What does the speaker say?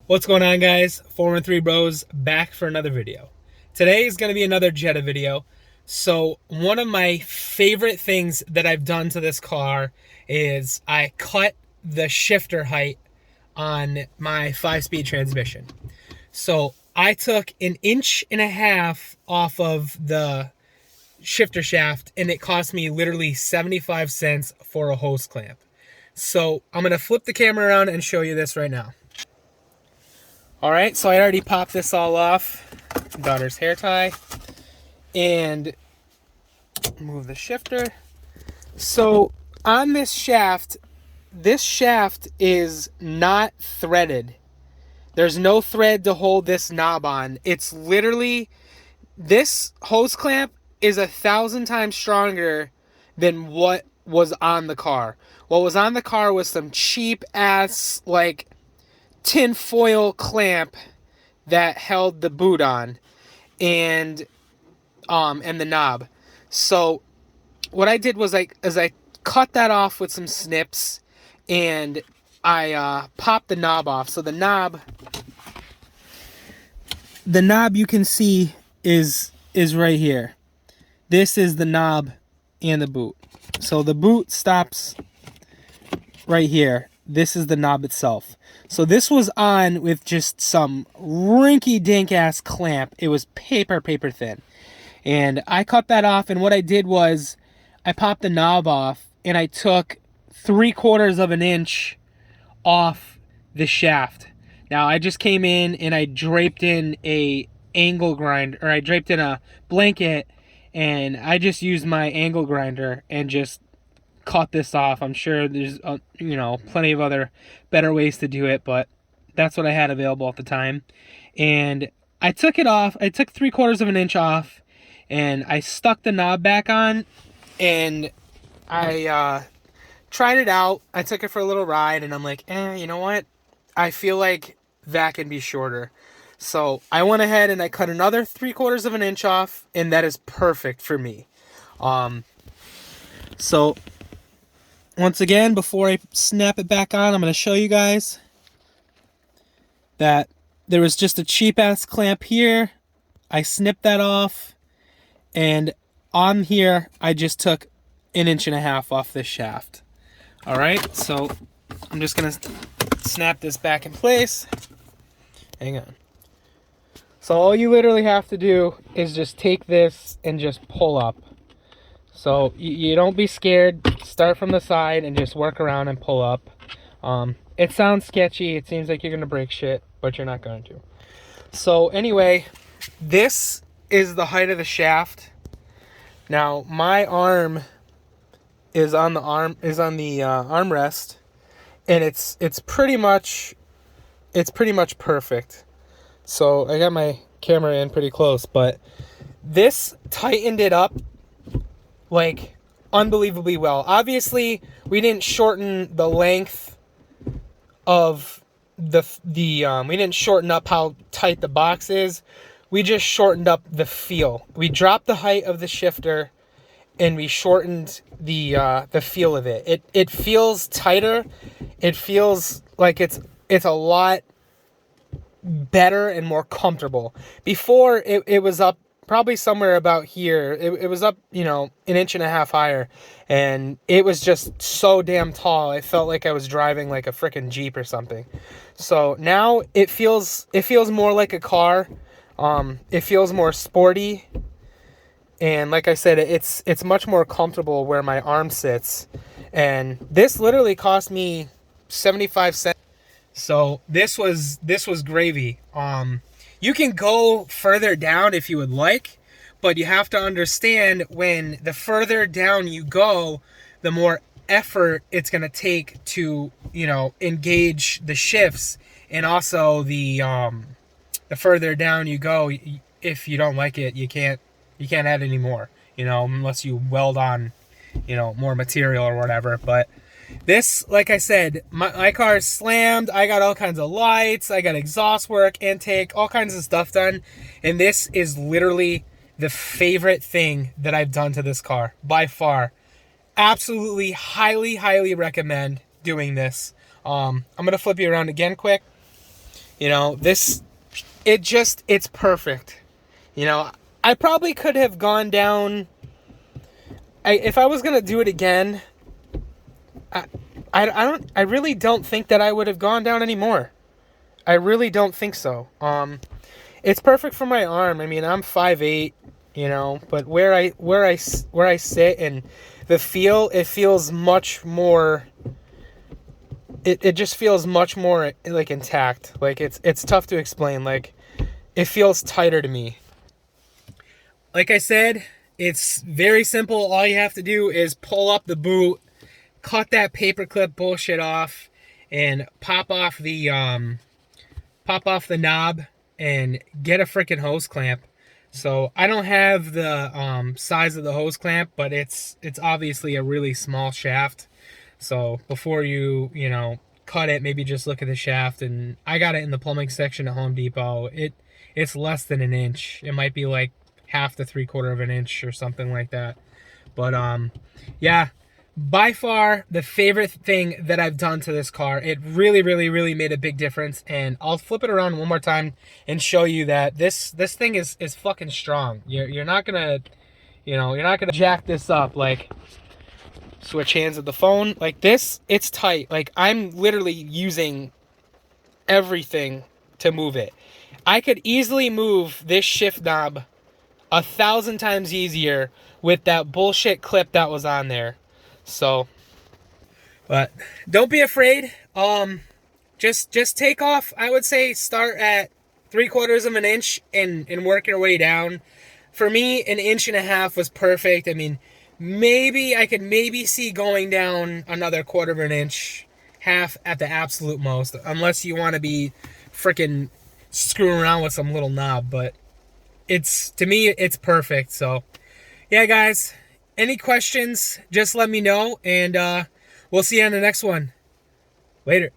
What's going on, guys? 413 Bros back for another video. Today is going to be another Jetta video. So one of my favorite things that I've done to this car is I cut the shifter height on my 5-speed transmission. So I took 1.5 inches off of the shifter shaft, and it cost me literally 75 cents for a hose clamp. So I'm going to flip the camera around and show you this right now. Alright, so I already popped this all off. Daughter's hair tie. And move the shifter. So on this shaft is not threaded. There's no thread to hold this knob on. It's literally, this hose clamp is 1,000 times stronger than what was on the car. What was on the car was some cheap ass, like, tin foil clamp that held the boot on and the knob. So what I did was I cut that off with some snips, and I popped the knob off. So the knob you can see is right here. This is the knob and the boot. So the boot stops right here. This is the knob itself. So this was on with just some rinky-dink ass clamp. It was paper thin. And I cut that off, and what I did was I popped the knob off, and I took 3/4 of an inch off the shaft. Now I just came in and I draped in a angle grinder, or I draped in a blanket, and I just used my angle grinder and just cut this off. I'm sure there's plenty of other better ways to do it, but that's what I had available at the time. And I took it off. I took 3/4 of an inch off, and I stuck the knob back on, and I tried it out. I took it for a little ride, and I'm like, you know what? I feel like that can be shorter. So I went ahead and I cut another 3/4 of an inch off, and that is perfect for me. So once again, before I snap it back on, I'm going to show you guys that there was just a cheap-ass clamp here. I snipped that off, and on here, I just took 1.5 inches off this shaft. Alright, so I'm just going to snap this back in place. Hang on. So all you literally have to do is just take this and just pull up. So you don't be scared. Start from the side and just work around and pull up. It sounds sketchy. It seems like you're going to break shit, but you're not going to. So anyway, this is the height of the shaft. Now my arm is on the armrest, and it's pretty much perfect. So I got my camera in pretty close, but this tightened it up like unbelievably well. Obviously, we didn't shorten the length of we didn't shorten up how tight the box is. We just shortened up the feel. We dropped the height of the shifter, and we shortened the feel of it. It feels tighter. It feels like it's a lot better and more comfortable. Before, it was up probably somewhere about here. It was up, 1.5 inches higher, and it was just so damn tall. I felt like I was driving like a freaking Jeep or something. So now it feels more like a car. It feels more sporty, and like I said, it's much more comfortable where my arm sits. And this literally cost me 75 cents. So this was gravy. You can go further down if you would like, but you have to understand, when the further down you go, the more effort it's going to take to, engage the shifts, and also the further down you go, if you don't like it, you can't add any more, unless you weld on, more material or whatever. But this, like I said, my car is slammed. I got all kinds of lights. I got exhaust work, intake, all kinds of stuff done. And this is literally the favorite thing that I've done to this car by far. Absolutely, highly recommend doing this. I'm going to flip you around again quick. You know, it's perfect. You know, I probably could have gone down. If I was gonna do it again, I really don't think that I would have gone down anymore. I really don't think so. It's perfect for my arm. I mean, I'm 5'8", you know, but where I sit and the feel, it feels much more. It just feels much more like intact. Like it's tough to explain. Like it feels tighter to me. Like I said, it's very simple. All you have to do is pull up the boot, cut that paperclip bullshit off, and pop off the knob and get a freaking hose clamp. So I don't have the size of the hose clamp, but it's obviously a really small shaft. So before you cut it, maybe just look at the shaft. And I got it in the plumbing section at Home Depot. It's less than an inch. It might be like half to 3/4 of an inch or something like that. But yeah, by far the favorite thing that I've done to this car. It really, really, really made a big difference. And I'll flip it around one more time and show you that this thing is fucking strong. You're not gonna, you're not gonna jack this up. Like, switch hands with the phone like this. It's tight. Like, I'm literally using everything to move it. I could easily move this shift knob 1,000 times easier with that bullshit clip that was on there. So, but don't be afraid. Just take off. I would say start at 3/4 of an inch and work your way down. For me, 1.5 inches was perfect. I mean, maybe I could see going down another 1/4 of an inch, half at the absolute most, unless you want to be freaking screwing around with some little knob. But to me, it's perfect. So, yeah, guys, any questions, just let me know, and we'll see you on the next one. Later.